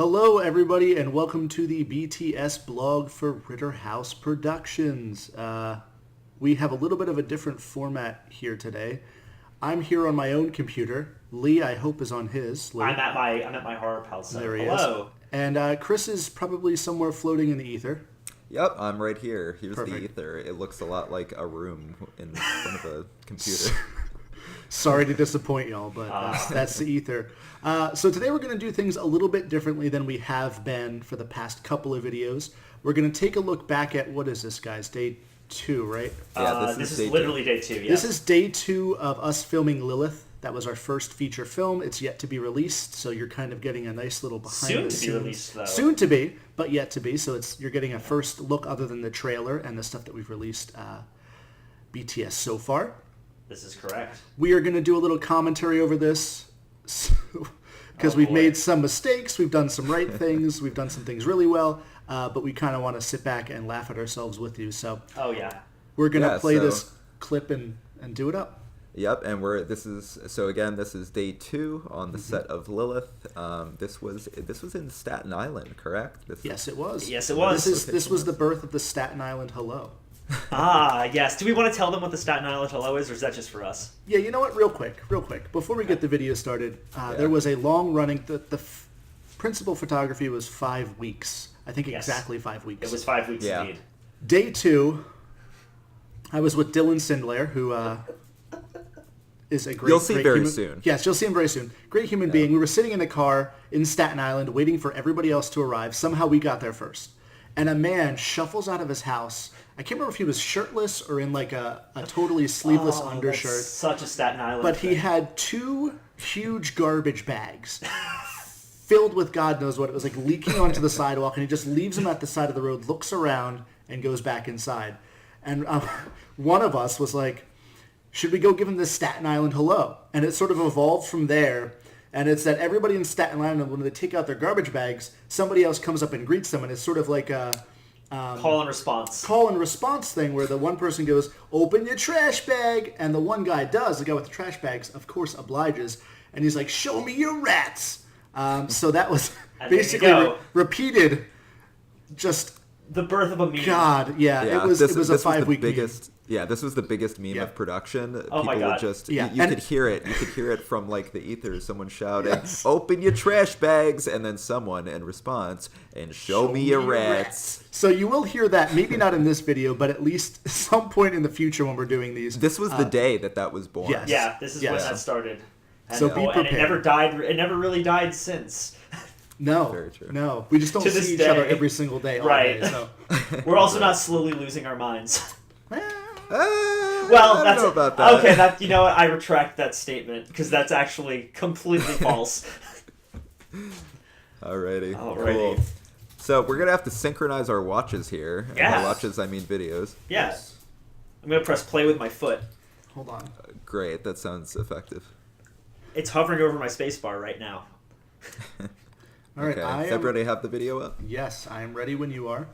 Hello, everybody, and welcome to the BTS blog for Ritter House Productions. We have a little bit of a different format here today. I'm here on my own computer. Lee, I hope, is on his. Lee. I'm at my horror pal. So there he hello. is. And Chris is probably somewhere floating in the ether. Yep, I'm right here. Here's Perfect. the ether. It looks a lot like a room in front of a computer. Sorry to disappoint y'all, but that's the ether. So today we're going to do things a little bit differently than we have been for the past couple of videos. We're going to take a look back at, what is this, guys? Day 2, right? Yeah, This is literally day 2. Yeah. This is day 2 of us filming Lillith. That was our first feature film. It's yet to be released, so you're kind of getting a nice little behind the scenes. Soon to be released, though. Soon to be, but yet to be. So you're getting a first look other than the trailer and the stuff that we've released BTS so far. This is correct. We are going to do a little commentary over this because we've made some mistakes. We've done some right things. We've done some things really well, but we kind of want to sit back and laugh at ourselves with you. So we're going to play this clip and do it up. Yep, and this is day 2 on the set of Lillith. This was in Staten Island, correct? Yes, it was. Yes, it was. This was the birth of the Staten Island Hello. Yes. Do we want to tell them what the Staten Island Hello is, or is that just for us? Yeah, you know what? Real quick. Before we get the video started, there was a long-running... The principal photography was 5 weeks. I think exactly 5 weeks. It was 5 weeks indeed. Day 2, I was with Dylan Sindler, who is a great... You'll see very human, soon. Yes, you'll see him very soon. Great human being. We were sitting in a car in Staten Island waiting for everybody else to arrive. Somehow we got there first. And a man shuffles out of his house. I can't remember if he was shirtless or in like a totally sleeveless undershirt. That's such a Staten Island But thing. he had 2 huge garbage bags filled with God knows what. It was like leaking onto the sidewalk, and he just leaves them at the side of the road, looks around, and goes back inside. And one of us was like, should we go give him this Staten Island hello? And it sort of evolved from there. And it's that everybody in Staten Island, when they take out their garbage bags, somebody else comes up and greets them. And it's sort of like a... call and response. Call and response thing where the one person goes, open your trash bag. And the one guy does. The guy with the trash bags, of course, obliges. And he's like, show me your rats. So that was basically repeated just... The birth of a meme. God, yeah. It was a 5-week meme. Yeah, this was the biggest meme of production. Oh my God. You could hear it. You could hear it from like the ether. Someone shouting, "Open your trash bags!" and then someone in response, "And show me your rats." So you will hear that, maybe not in this video, but at least some point in the future when we're doing these. This was the day that was born. Yes. Yeah, this is when that started. And, so be prepared. And it never died. It never really died since. No, Very true. No, we just don't see each other every single day. All day, so. We're also not slowly losing our minds. Well, I don't know about that. Okay, you know what? I retract that statement because that's actually completely false. Alrighty. Cool. So we're gonna have to synchronize our watches here. And by watches, I mean videos. Yes. I'm gonna press play with my foot. Hold on. Great. That sounds effective. It's hovering over my spacebar right now. All right. Okay. Does everybody have the video up? Yes, I am ready when you are.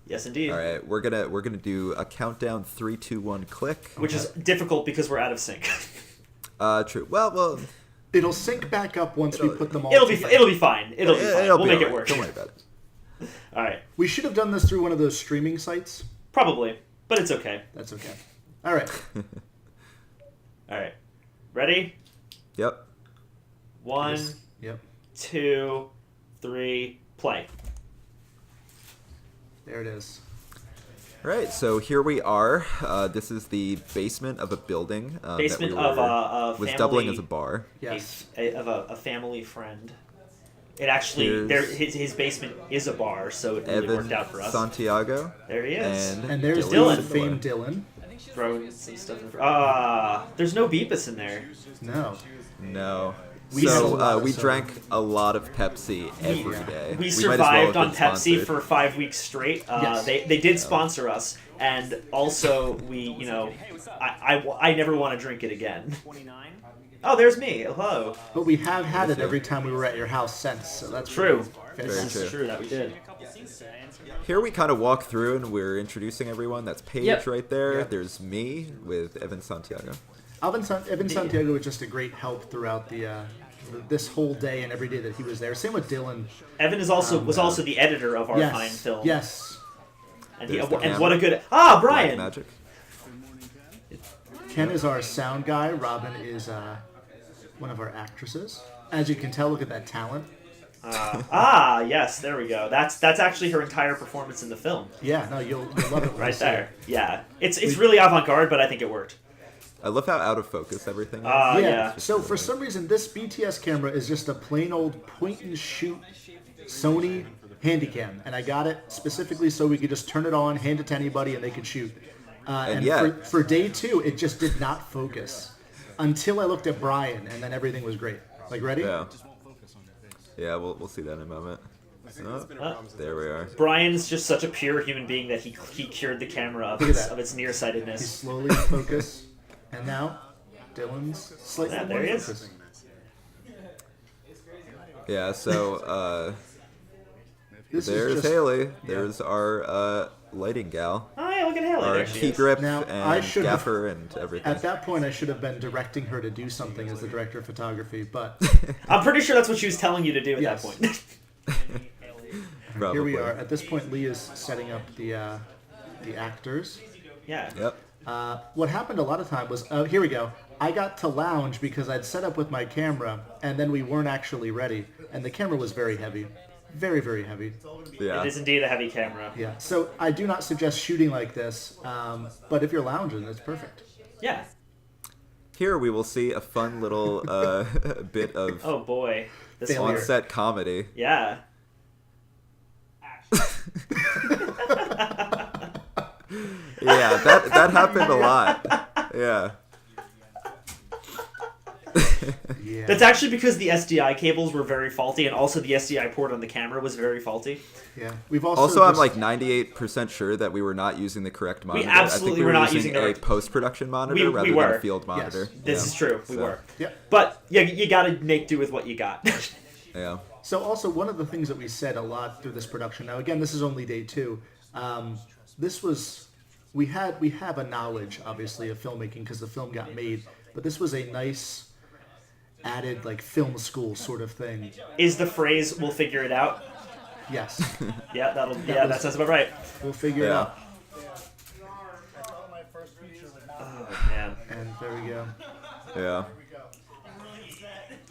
Yes, indeed. All right, we're gonna do a countdown. 3, 2, 1, click. Which is difficult because we're out of sync. True. Well, it'll sync back up once we put them all. It'll be fine. It'll be fine. We'll make it work. Don't worry about it. All right. We should have done this through one of those streaming sites. Probably, but it's okay. That's okay. All right. All right. Ready? Yep. 1, Yep. 2, 3, play. There it is. All right, so here we are. This is the basement of a building. Basement that of a was family, doubling as a bar. Yes. Of a family friend. It actually, his basement is a bar, so it really worked out for us. Santiago. There he is. And there's Dylan. the famed Dylan. Throwing some stuff in. There's no Beepus in there. No. We drank a lot of Pepsi every day. We might survived as well on have Pepsi been sponsored. for 5 weeks straight. Yes. They did sponsor us, and also I never want to drink it again. Oh, there's me. Hello. But we have had it every time we were at your house since, so that's True. This is true that we did. Here we kind of walk through and we're introducing everyone. That's Paige right there. Yep. There's me with Evan Santiago. Evan Santiago was just a great help throughout the this whole day and every day that he was there. Same with Dylan. Evan is also was also the editor of our fine film. Yes. And, There's the and camera. what a good Black Brian. magic. Ken is our sound guy. Robin is one of our actresses. As you can tell, look at that talent. Yes, there we go. That's actually her entire performance in the film. Yeah, no, you'll love it when you Right see there. it. Yeah. It's really avant-garde, but I think it worked. I love how out of focus everything is. Yeah. So for some reason, this BTS camera is just a plain old point-and-shoot Sony Handycam, and I got it specifically so we could just turn it on, hand it to anybody, and they could shoot. And yet- for day 2, it just did not focus until I looked at Brian, and then everything was great. Like, ready? Yeah. Yeah, we'll see that in a moment. Oh, there we are. Brian's just such a pure human being that he cured the camera of Look at its, that. of its He nearsightedness. slowly focus, and now Dylan's slightly Yeah, there more he is. focus. Yeah, so This there's is just, Haley. There's our lighting gal. Oh yeah, look at Haley. Our There she key is. grip Now, I and should have- gaffer and everything. At that point, I should have been directing her to do something as the director of photography, but I'm pretty sure that's what she was telling you to do at Yes. that point. Probably. here we are. At this point, Lee is setting up the actors. Yeah. Yep. What happened a lot of time was, here we go. I got to lounge because I'd set up with my camera, and then we weren't actually ready, and the camera was very heavy. Very, very heavy. Yeah. It is indeed a heavy camera. Yeah. So I do not suggest shooting like this, but if you're lounging, it's perfect. Yeah. Here we will see a fun little bit of Oh boy. This Failure. on-set comedy. Yeah. Yeah, that happened a lot. Yeah. Yeah. That's actually because the SDI cables were very faulty, and also the SDI port on the camera was very faulty. Yeah. We've also. Also, I'm just- like 98% sure that we were not using the correct monitor. absolutely I think we were not using using the a right- post-production monitor We rather were. than a field monitor. This Yeah. is true. We So, were. Yeah. But yeah, you gotta make do with what you got. Yeah. So also one of the things that we said a lot through this production. Now again, this is only day 2. This was we have a knowledge obviously of filmmaking because the film got made, but this was a nice added like film school sort of thing. Is the phrase "we'll figure it out"? Yes, Yeah, that sounds about right. we'll figure it Yeah. out. Oh man. And there we go. Yeah.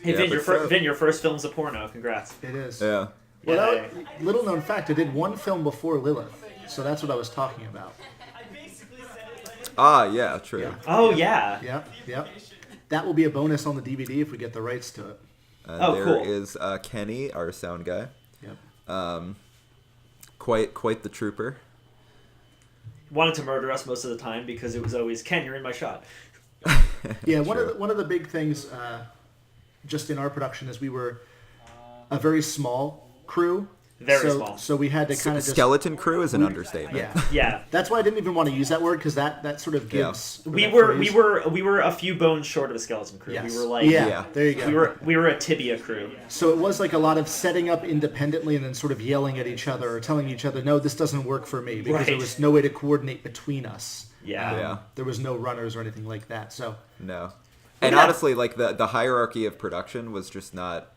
Hey Yeah, Vin, but your first film's a porno. Congrats. It is. Yeah. Well, Yeah. little known fact, I did one film before Lillith, so that's what I was talking about. Ah, yeah, true. Yeah. Oh yeah. Yep. That will be a bonus on the DVD if we get the rights to it. And Oh, there cool. is Kenny, our sound guy. Yep. Quite the trooper. Wanted to murder us most of the time because it was always Ken, you're in my shot. Yeah, Sure. one of the big things just in our production is we were a very small crew. Very so, small. So we had to kind of just Skeleton crew is an understatement. yeah. Yeah. That's why I didn't even want to use that word because that sort of gives We that were phrase. we were a few bones short of a skeleton crew. Yes. We were like yeah, there you go. we were a tibia crew. So it was like a lot of setting up independently and then sort of yelling at each other or telling each other, no, this doesn't work for me because there Right. was no way to coordinate between us. Yeah. Yeah. There was no runners or anything like that. So No. And Yeah. honestly, like the hierarchy of production was just not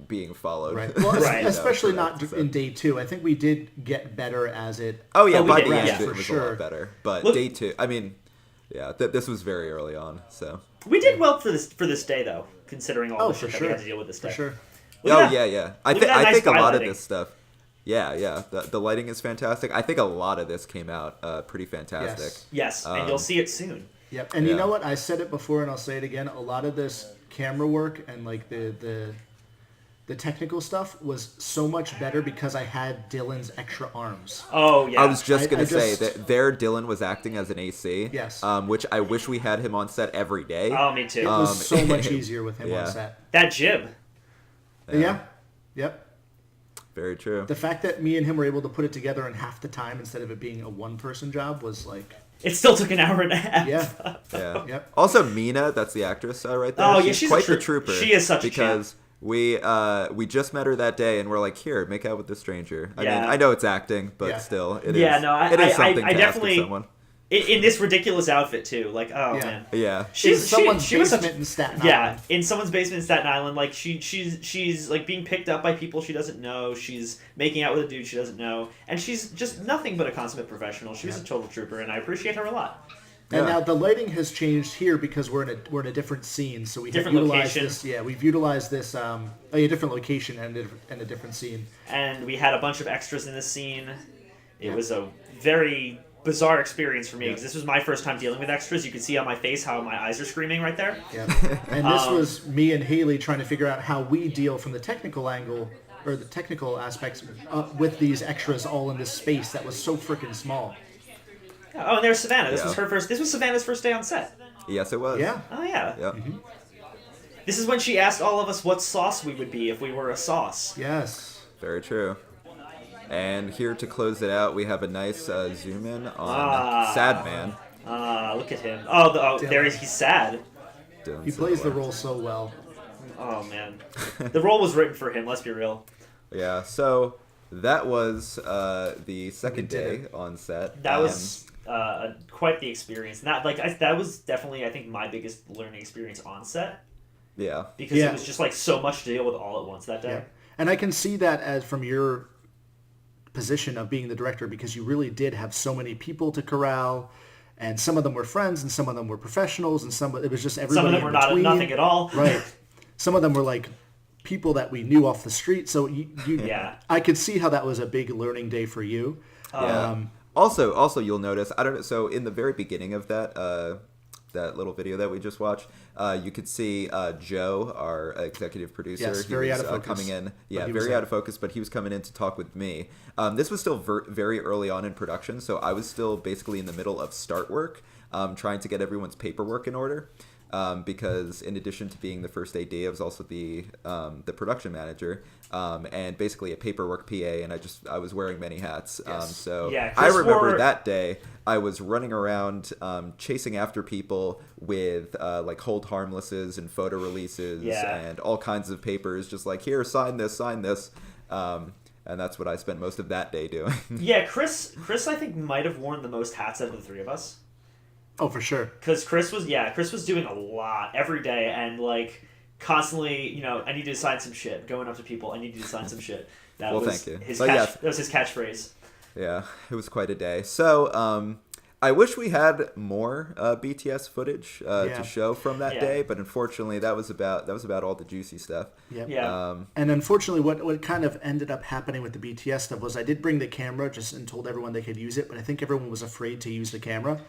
being followed. right, well, Right. especially for not that, so. in day 2. I think we did get better as it. Oh yeah, Oh, we by did, the yeah. end For it was a sure. lot better. But Look- day 2, I mean, yeah, this was very early on. So. We did well for this day though, considering all Oh, the for shit that sure. we had to deal with this For day. sure. Look at Oh that. yeah. I Look at that nice think a lot of highlighting. this stuff. Yeah. The lighting is fantastic. I think a lot of this came out pretty fantastic. Yes. Yes, and you'll see it soon. Yep. And you Yeah. know what? I said it before and I'll say it again. A lot of this camera work and like the technical stuff was so much better because I had Dylan's extra arms. Oh yeah. I was just I gonna say just- that there Dylan was acting as an AC. Yes. Which I wish we had him on set every day. Oh, me too. It was so much easier with him yeah. on set. That jib. Yeah. Yep. Very true. The fact that me and him were able to put it together in half the time instead of it being a one-person job was like, It still took an hour and a half. yeah. Yeah. Yep. Also, Mina, that's the actress right there. Oh, yeah, she's a quite the troop- trooper. she is such a because we just met her that day, and we're like, here, make out with the stranger. I Yeah. mean, I know it's acting, but Yeah. still, it is. Yeah, no, it is something I to definitely ask of someone. in this ridiculous outfit too. Like, oh Yeah. man, Yeah. In someone's she was basement such, in Staten yeah, Island. in someone's basement in Staten Island. Like she's like being picked up by people she doesn't know. She's making out with a dude she doesn't know, and she's just nothing but a consummate professional. She was a total trooper, and I appreciate her a lot. And Yeah. now the lighting has changed here because we're in a different scene, so we Different have utilized location. this. Yeah, we've utilized this a different location and a different scene. And we had a bunch of extras in this scene. It was a very bizarre experience for me because this was my first time dealing with extras. You can see on my face how my eyes are screaming right there. Yeah, and this was me and Haley trying to figure out how we deal from the technical angle or the technical aspects with these extras all in this space that was so freaking small. Oh, and there's Savannah. This Yeah. was her first. This was Savannah's first day on set. Yes, it was. Yeah. Oh yeah. Yep. This is when she asked all of us what sauce we would be if we were a sauce. Yes. Very true. And here to close it out, we have a nice zoom in on Sad Man. Look at him. Oh, there he's sad. Doing He so plays the well. role so well. Oh man, the role was written for him. Let's be real. Yeah, so that was the second did day it. on set. That and- was quite the experience. Not like that was definitely I think my biggest learning experience on set yeah. because Yeah. it was just like so much to deal with all at once that day. Yeah. And I can see that as from your position of being the director because you really did have so many people to corral, and some of them were friends and some of them were professionals and it was just everybody. Some of them in were not between. nothing at all. Right. Some of them were like people that we knew off the street. So you Yeah. I could see how that was a big learning day for you. Yeah. Also, you'll notice. I don't know. So in the very beginning of that little video that we just watched, you could see Joe, our executive producer. Yes, he very was, out of focus, coming in. but Yeah, he was very there. out of focus. But he was coming in to talk with me. This was still very early on in production, so I was still basically in the middle of start work, trying to get everyone's paperwork in order. Because in addition to being the first AD, I was also the production manager and basically a paperwork PA, and I was wearing many hats. So Yeah, I Chris remember wore- that day I was running around chasing after people with like hold harmlesses and photo releases Yeah. and all kinds of papers, just like here, sign this. And that's what I spent most of that day doing. Yeah, Chris I think might have worn the most hats out of the three of us. Oh, for sure. Because Chris was doing a lot every day and like constantly, I need you to sign some shit. Going up to people, I need you to sign some shit. That Well, was thank you. His But yes. that was his catchphrase. Yeah, it was quite a day. So, I wish we had more BTS footage Yeah. to show from that Yeah. day, but unfortunately, that was about all the juicy stuff. Yep. Yeah. And unfortunately, what kind of ended up happening with the BTS stuff was I did bring the camera and told everyone they could use it, but I think everyone was afraid to use the camera.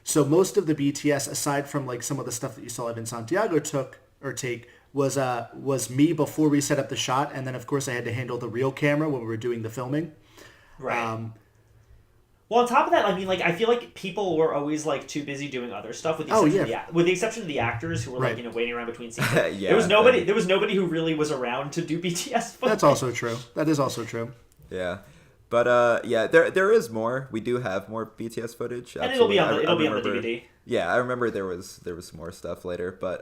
So most of the BTS, aside from like some of the stuff that you saw Evan Santiago take, was me before we set up the shot, and then of course I had to handle the real camera when we were doing the filming. Right. Well, on top of that, I mean, like, I feel like people were always like too busy doing other stuff, with the exception of the actors who were like Right. waiting around between scenes. Yeah, there was nobody who really was around to do BTS. Footage. That's also true. That is also true. Yeah. But yeah, there is more. We do have more BTS footage, And it'll be absolutely. on the remember- DVD. Yeah, I remember there was some more stuff later, but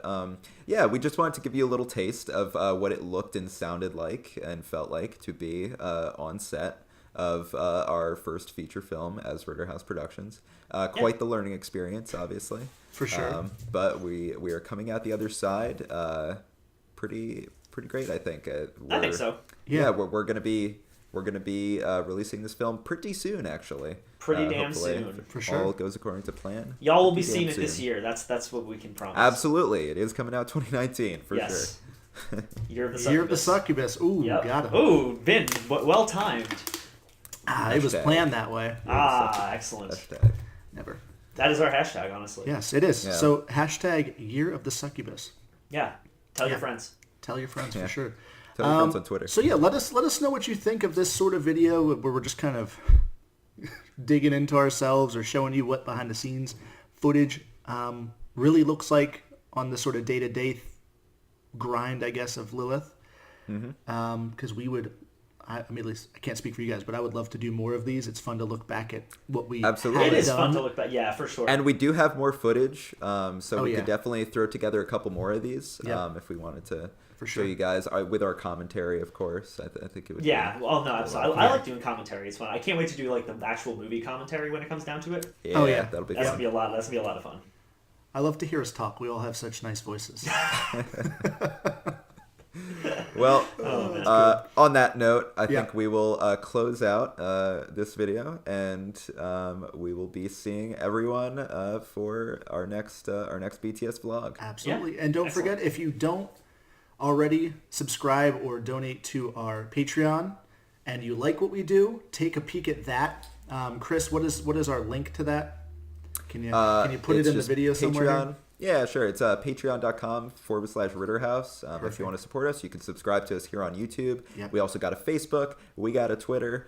yeah, we just wanted to give you a little taste of what it looked and sounded like and felt like to be on set of our first feature film as Ritter House Productions. Quite the learning experience, obviously. For sure. But we are coming out the other side pretty great, I think. I think so. Yeah, we're gonna be releasing this film pretty soon, actually. Pretty damn hopefully, soon. if For sure. All goes according to plan. Y'all will be Pretty seeing damn it this soon. year. That's what we can promise. Absolutely, it is coming out 2019 for Yes. sure. Year of the Year of the Succubus. Succubus. Ooh, Yep. got it. Ooh, Vin, well timed. It was Hashtag. planned that way. Excellent. Hashtag. Never. That is our hashtag, honestly. Yes, it is. Yeah. So hashtag Year of the Succubus. Yeah. Tell your Yeah. friends. Tell your friends Yeah. for sure. Tell your friends on Twitter. So yeah, let us know what you think of this sort of video where we're just kind of digging into ourselves or showing you what behind the scenes footage really looks like on the sort of day-to-day grind, I guess, of Lillith. Because we would I mean, at least I can't speak for you guys, but I would love to do more of these. It's fun to look back at what we Absolutely. had It is done. fun to look back. Yeah, for sure. And we do have more footage, so we yeah. could definitely throw together a couple more of these Yep. if we wanted to For show sure. you guys with our commentary, of course. I think it would. Yeah, be, well, no, absolutely. I like doing commentary. It's fun. I can't wait to do like the actual movie commentary when it comes down to it. Yeah, Oh, yeah. that'll be That's fun. gonna be a lot. That's gonna be a lot of fun. I love to hear us talk. We all have such nice voices. Well, Oh, man. on that note, I Yeah. think we will close out this video, and we will be seeing everyone for our next BTS vlog. Absolutely. Yeah. And don't Excellent. forget, if you don't already subscribe or donate to our Patreon and you like what we do, take a peek at that. Chris, what is our link to that? Can you put it It's in the just video somewhere? Patreon. here? Yeah, sure. It's patreon.com/Ritterhouse. If Perfect. you want to support us, you can subscribe to us here on YouTube. Yep. We also got a Facebook. We got a Twitter.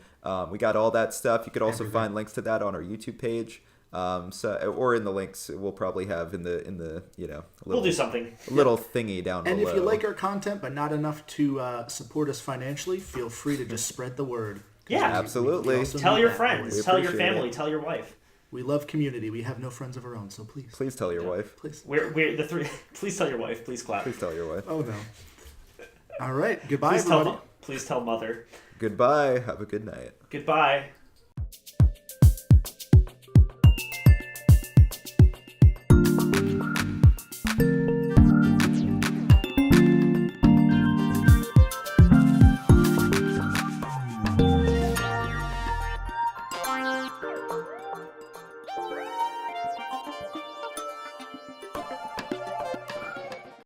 We got all that stuff. You could also Everything. find links to that on our YouTube page. Or in the links we'll probably have in the We'll little, do something. little thingy down And below. if you like our content but not enough to support us financially, feel free to just spread the word. 'Cause Yeah. Absolutely. also Tell need your that friends. always. We Tell your appreciate family. it. Tell your wife. We love community. We have no friends of our own, so please. Please tell your wife. Please. We're the three. Please tell your wife. Please clap. Please tell your wife. Oh, no. All right. Goodbye, Please everybody. please tell mother. Goodbye. Have a good night. Goodbye.